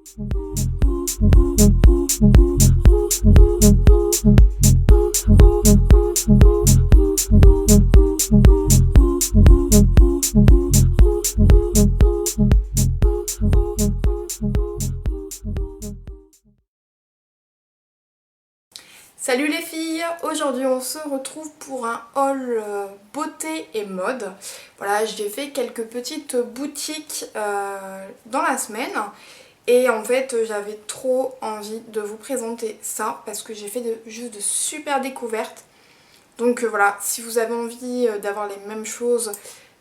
Salut les filles, aujourd'hui on se retrouve pour un haul beauté et mode. Voilà, j'ai fait quelques petites boutiques dans la semaine et en fait j'avais trop envie de vous présenter ça parce que j'ai fait juste de super découvertes. Donc voilà, si vous avez envie d'avoir les mêmes choses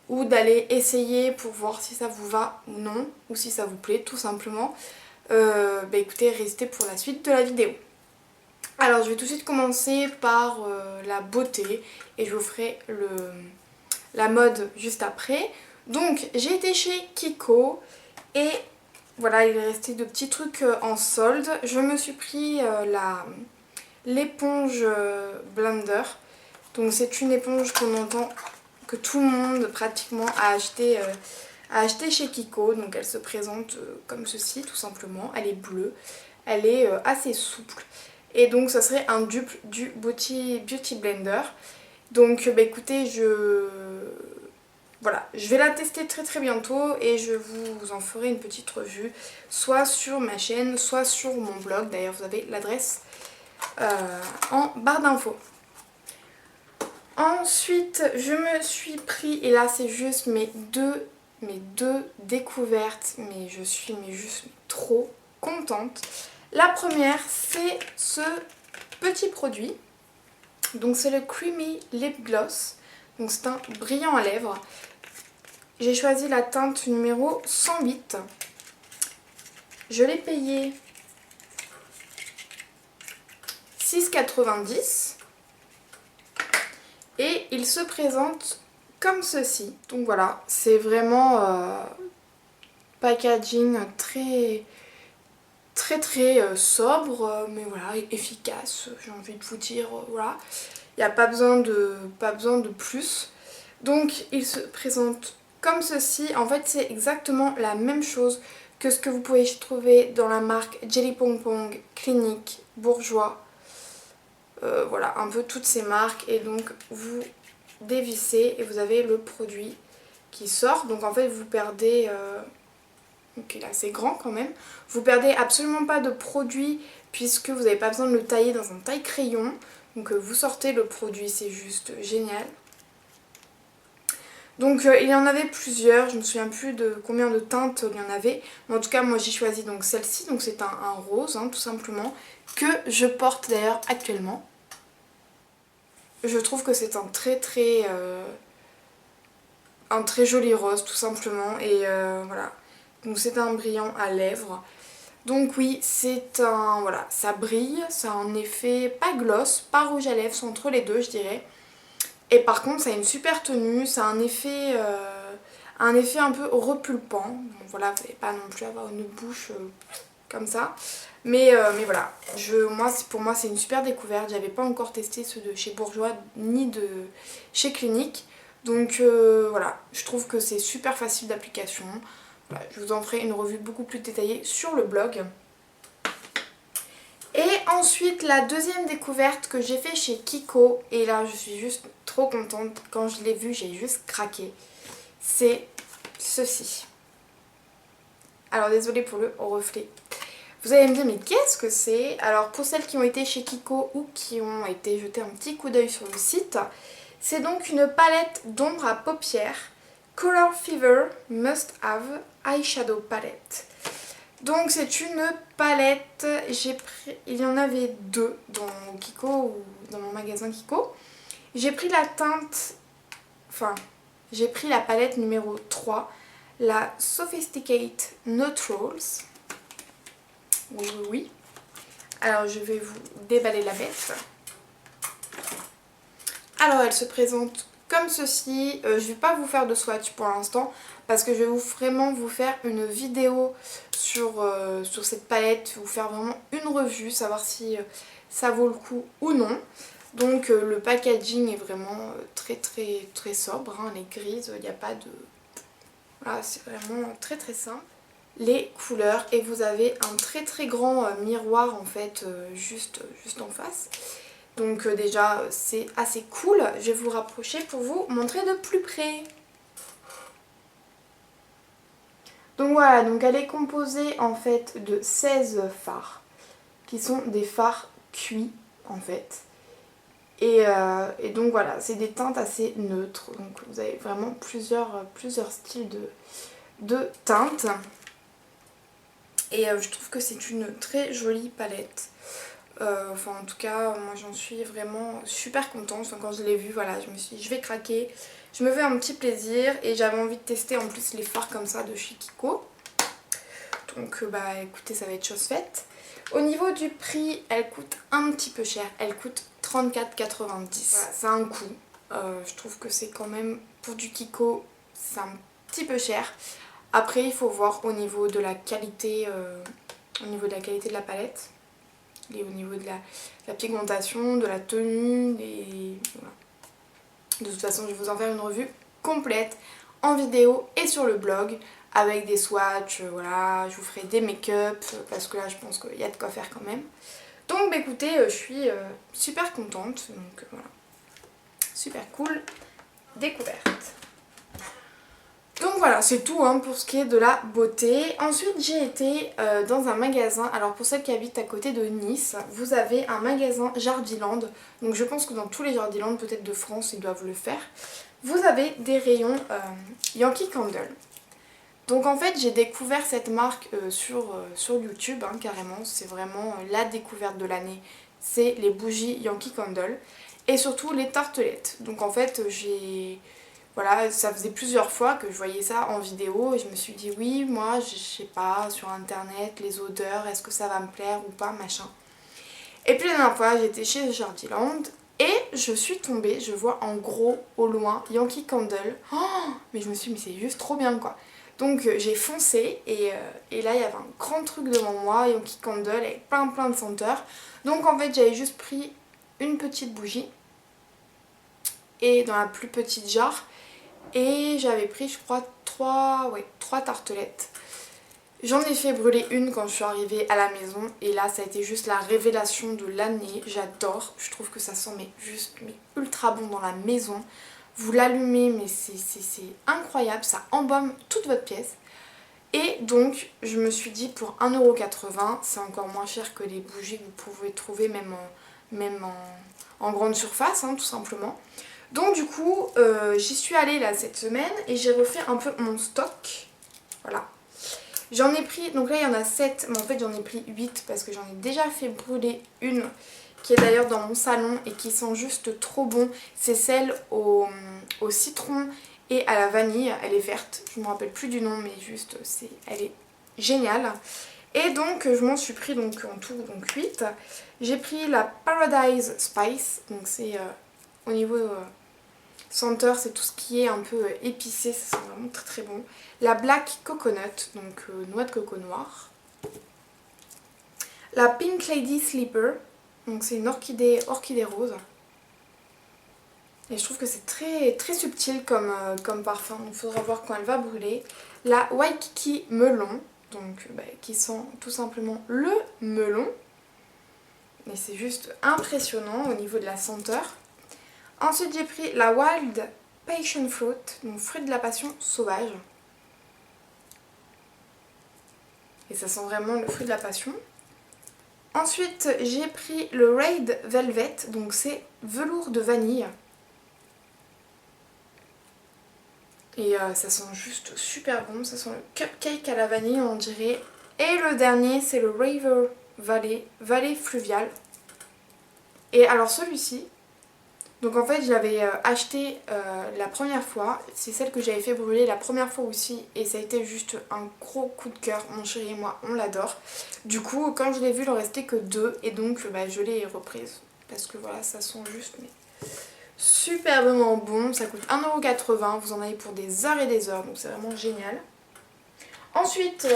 ou d'aller essayer pour voir si ça vous va ou non, ou si ça vous plaît tout simplement, écoutez, restez pour la suite de la vidéo. Alors je vais tout de suite commencer par la beauté et je vous ferai la mode juste après. Donc j'ai été chez Kiko et voilà, il est resté de petits trucs en solde. Je me suis pris l'éponge Blender. Donc c'est une éponge qu'on entend que tout le monde pratiquement a acheté chez Kiko. Donc elle se présente comme ceci tout simplement. Elle est bleue, elle est assez souple. Et donc ça serait un dupe du Beauty Blender. Donc écoutez, voilà, je vais la tester très bientôt et je vous en ferai une petite revue, soit sur ma chaîne, soit sur mon blog. D'ailleurs vous avez l'adresse en barre d'infos. Ensuite je me suis pris, et là c'est juste mes deux découvertes, mais je suis juste trop contente. La première, c'est ce petit produit. Donc c'est le Creamy Lip Gloss. Donc c'est un brillant à lèvres. J'ai choisi la teinte numéro 108. Je l'ai payé 6,90 €. Et il se présente comme ceci. Donc voilà, c'est vraiment packaging très sobre, mais voilà, efficace, j'ai envie de vous dire, voilà. Il n'y a pas besoin de plus. Donc il se présente comme ceci. En fait c'est exactement la même chose que ce que vous pouvez trouver dans la marque Jelly Pong Pong, Clinique, Bourjois. Voilà, un peu toutes ces marques. Et donc vous dévissez et vous avez le produit qui sort. Donc en fait vous perdez... donc il est assez grand quand même. Vous perdez absolument pas de produit puisque vous n'avez pas besoin de le tailler dans un taille-crayon. Donc vous sortez le produit, c'est juste génial. Donc il y en avait plusieurs, je me souviens plus de combien de teintes il y en avait. Mais en tout cas moi j'ai choisi donc celle-ci, donc c'est un rose tout simplement, que je porte d'ailleurs actuellement. Je trouve que c'est un très joli rose tout simplement et voilà. Donc c'est un brillant à lèvres. Donc oui, c'est un... voilà, ça brille, ça a un effet pas gloss, pas rouge à lèvres, c'est entre les deux je dirais. Et par contre ça a une super tenue, ça a un effet un peu repulpant. Donc voilà, vous n'allez pas non plus avoir une bouche comme ça. Mais voilà, pour moi c'est une super découverte. J'avais pas encore testé ceux de chez Bourjois ni de chez Clinique. Donc voilà, je trouve que c'est super facile d'application. Voilà, je vous en ferai une revue beaucoup plus détaillée sur le blog. Et ensuite la deuxième découverte que j'ai fait chez Kiko, et là je suis juste trop contente, quand je l'ai vu j'ai juste craqué, c'est ceci. Alors désolée pour le reflet. Vous allez me dire mais qu'est-ce que c'est? Alors pour celles qui ont été chez Kiko ou qui ont été jeter un petit coup d'œil sur le site, c'est donc une palette d'ombre à paupières Color Fever Must Have Eyeshadow Palette. Donc c'est une palette, il y en avait deux dans Kiko ou dans mon magasin Kiko. J'ai pris la teinte, j'ai pris la palette numéro 3, la Sophisticate Neutrals. Oui. Alors je vais vous déballer la bête. Alors elle se présente comme ceci. Je vais pas vous faire de swatch pour l'instant parce que je vais vraiment vous faire une vidéo sur cette palette, vous faire vraiment une revue, savoir si ça vaut le coup ou non. Donc le packaging est vraiment très sobre, hein, elle est grise, il n'y a pas de... Voilà, c'est vraiment très simple. les couleurs et vous avez un très très grand miroir en fait juste en face. Donc déjà c'est assez cool. Je vais vous rapprocher pour vous montrer de plus près. Donc voilà, donc elle est composée en fait de 16 fards qui sont des fards cuits en fait. Et donc voilà, c'est des teintes assez neutres. Donc vous avez vraiment plusieurs styles de teintes. Et je trouve que c'est une très jolie palette. Enfin en tout cas, moi j'en suis vraiment super contente. Enfin, quand je l'ai vue, voilà, je me suis dit je vais craquer. Je me fais un petit plaisir et j'avais envie de tester en plus les fards comme ça de chez Kiko. Donc bah écoutez, ça va être chose faite. Au niveau du prix, elle coûte un petit peu cher. Elle coûte 34,90. Voilà, ça a un coût. Je trouve que c'est quand même, pour du Kiko, c'est un petit peu cher. Après, il faut voir au niveau de la qualité, de la palette. Et au niveau de la pigmentation, de la tenue. Et voilà. De toute façon, je vais vous en faire une revue complète en vidéo et sur le blog. Avec des swatchs, voilà, je vous ferai des make-up parce que là je pense qu'il y a de quoi faire quand même. Donc bah, écoutez, je suis super contente, donc voilà, super cool découverte. Donc voilà, c'est tout hein, pour ce qui est de la beauté. Ensuite j'ai été dans un magasin, alors pour celles qui habitent à côté de Nice, vous avez un magasin Jardiland. Donc je pense que dans tous les Jardiland, peut-être de France, ils doivent le faire. Vous avez des rayons Yankee Candle. Donc en fait j'ai découvert cette marque sur YouTube carrément, c'est vraiment la découverte de l'année, c'est les bougies Yankee Candle et surtout les tartelettes. Donc en fait voilà, ça faisait plusieurs fois que je voyais ça en vidéo et je me suis dit oui, moi je sais pas, sur internet, les odeurs, est-ce que ça va me plaire ou pas, machin. Et puis la dernière fois j'étais chez Jardiland et je suis tombée, je vois en gros au loin Yankee Candle, oh, mais je me suis dit mais c'est juste trop bien quoi. Donc j'ai foncé et là il y avait un grand truc devant moi, Yankee Candle avec plein de senteurs. Donc en fait j'avais juste pris une petite bougie et dans la plus petite jarre et j'avais pris je crois trois tartelettes. J'en ai fait brûler une quand je suis arrivée à la maison et là ça a été juste la révélation de l'année, j'adore, je trouve que ça sent mais ultra bon dans la maison. Vous l'allumez mais c'est incroyable, ça embaume toute votre pièce. Et donc je me suis dit pour 1,80€, c'est encore moins cher que les bougies que vous pouvez trouver même en grande surface tout simplement. Donc du coup j'y suis allée là cette semaine et j'ai refait un peu mon stock. Voilà. J'en ai pris, donc là il y en a 7, mais en fait j'en ai pris 8 parce que j'en ai déjà fait brûler une qui est d'ailleurs dans mon salon et qui sent juste trop bon. C'est celle au citron et à la vanille, elle est verte, je ne me rappelle plus du nom mais juste elle est géniale. Et donc je m'en suis pris donc en tout donc 8. J'ai pris la Paradise Spice, donc c'est au niveau senteur, c'est tout ce qui est un peu épicé, ça sent vraiment très bon. La Black Coconut, donc noix de coco noire. La Pink Lady Sleeper, donc c'est une orchidée rose. Et je trouve que c'est très subtil comme parfum, donc il faudra voir quand elle va brûler. La Waikiki Melon, donc qui sent tout simplement le melon. Et c'est juste impressionnant au niveau de la senteur. Ensuite j'ai pris la Wild Passion Fruit, donc fruit de la passion sauvage. Et ça sent vraiment le fruit de la passion. Ensuite j'ai pris le Raid Velvet, donc c'est velours de vanille. Et ça sent juste super bon, ça sent le cupcake à la vanille on dirait. Et le dernier c'est le River Valley Fluvial. Et alors celui-ci, donc en fait je l'avais acheté la première fois, c'est celle que j'avais fait brûler la première fois aussi et ça a été juste un gros coup de cœur, mon chéri et moi on l'adore. Du coup quand je l'ai vu il en restait que 2 et donc je l'ai reprise parce que voilà ça sent juste mais superbement bon, ça coûte 1,80€, vous en avez pour des heures et des heures donc c'est vraiment génial. Ensuite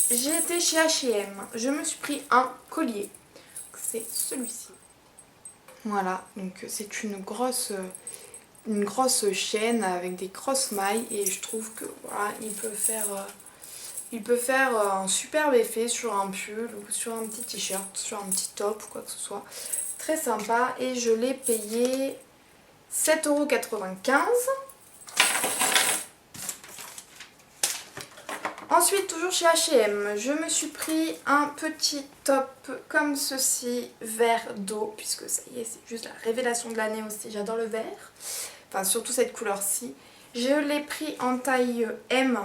j'ai été chez H&M, je me suis pris un collier, c'est celui-ci. Voilà, donc c'est une grosse chaîne avec des grosses mailles et je trouve que voilà, il peut faire Il peut faire un superbe effet sur un pull ou sur un petit t-shirt, sur un petit top ou quoi que ce soit. Très sympa et je l'ai payé 7,95 €. Ensuite, toujours chez H&M, je me suis pris un petit top comme ceci, vert d'eau, puisque ça y est, c'est juste la révélation de l'année aussi, j'adore le vert. Enfin, surtout cette couleur-ci. Je l'ai pris en taille M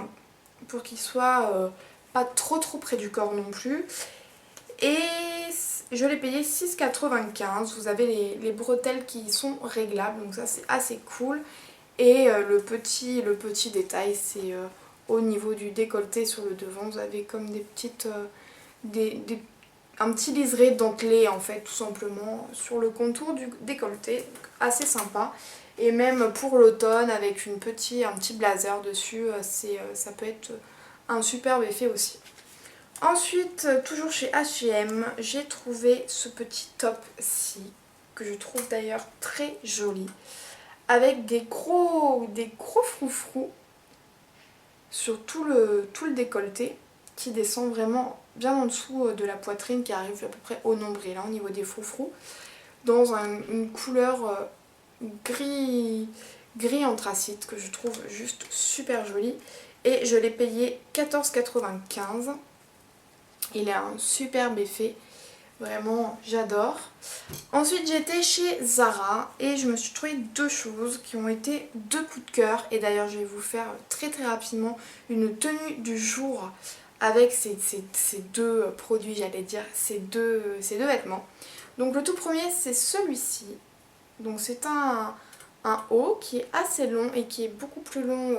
pour qu'il soit pas trop près du corps non plus. Et je l'ai payé 6,95 €. Vous avez les bretelles qui sont réglables, donc ça c'est assez cool. Et le petit détail, c'est au niveau du décolleté sur le devant, vous avez comme des petites... un petit liseré dentelé en fait, tout simplement, sur le contour du décolleté. Donc, assez sympa. Et même pour l'automne, avec un petit blazer dessus, ça peut être un superbe effet aussi. Ensuite, toujours chez H&M, j'ai trouvé ce petit top-ci, que je trouve d'ailleurs très joli, avec des gros froufrous sur tout le décolleté, qui descend vraiment bien en dessous de la poitrine, qui arrive à peu près au nombril, là, au niveau des froufrous, dans une couleur gris anthracite, que je trouve juste super jolie. Et je l'ai payé 14,95 €. Il a un superbe effet, vraiment j'adore. Ensuite j'étais chez Zara et je me suis trouvé deux choses qui ont été deux coups de cœur. Et d'ailleurs je vais vous faire très rapidement une tenue du jour avec ces deux produits, j'allais dire, ces deux vêtements. Donc le tout premier c'est celui-ci. Donc c'est un haut qui est assez long et qui est beaucoup plus long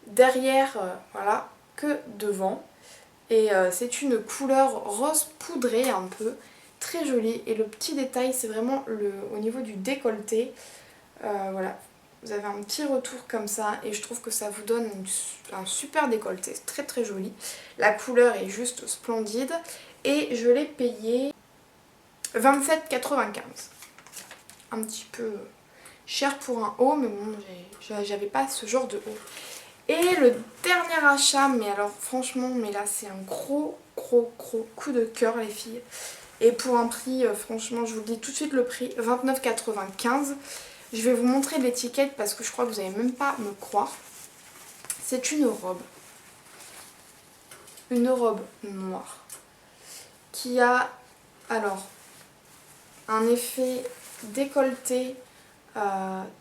derrière voilà, que devant. Et c'est une couleur rose poudrée un peu, très jolie. Et le petit détail, c'est vraiment au niveau du décolleté. Voilà, vous avez un petit retour comme ça et je trouve que ça vous donne un super décolleté. C'est très joli. La couleur est juste splendide et je l'ai payé 27,95 €. Un petit peu cher pour un haut, mais bon, j'avais pas ce genre de haut. Et le dernier achat, mais alors franchement, mais là c'est un gros coup de cœur les filles. Et pour un prix, franchement, je vous dis tout de suite le prix, 29,95 €. Je vais vous montrer l'étiquette parce que je crois que vous n'allez même pas me croire. C'est une robe noire qui a alors un effet décolleté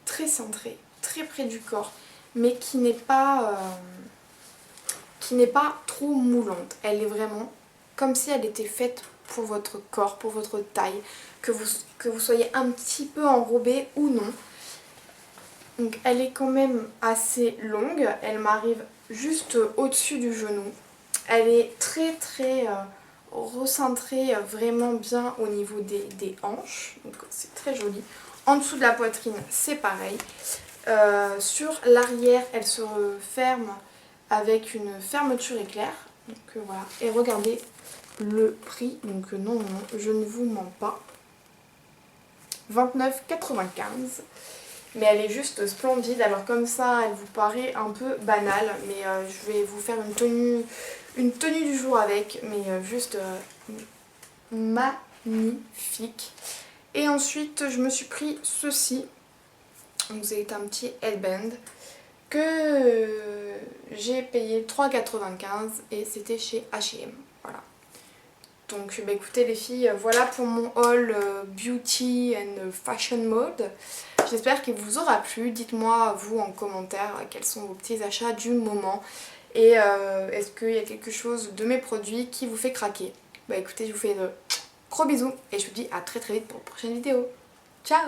très centré, très près du corps, mais qui n'est pas trop moulante. Elle est vraiment comme si elle était faite pour votre corps, pour votre taille, que vous soyez un petit peu enrobé ou non. Donc elle est quand même assez longue, elle m'arrive juste au-dessus du genou. Elle est très recentrée vraiment bien au niveau des hanches, donc c'est très joli. En dessous de la poitrine c'est pareil. Sur l'arrière elle se ferme avec une fermeture éclair. Donc voilà, et regardez le prix, donc non, je ne vous mens pas. 29,95 €. Mais elle est juste splendide. Alors comme ça, elle vous paraît un peu banale, mais je vais vous faire une tenue du jour avec, mais juste magnifique. Et ensuite, je me suis pris ceci. Donc c'est un petit headband que j'ai payé 3,95 € et c'était chez H&M. Voilà. Donc bah écoutez les filles, voilà pour mon haul beauty and fashion mode. J'espère qu'il vous aura plu. Dites-moi vous en commentaire quels sont vos petits achats du moment. Et est-ce qu'il y a quelque chose de mes produits qui vous fait craquer. Bah écoutez, je vous fais de gros bisous et je vous dis à très vite pour une prochaine vidéo. Ciao!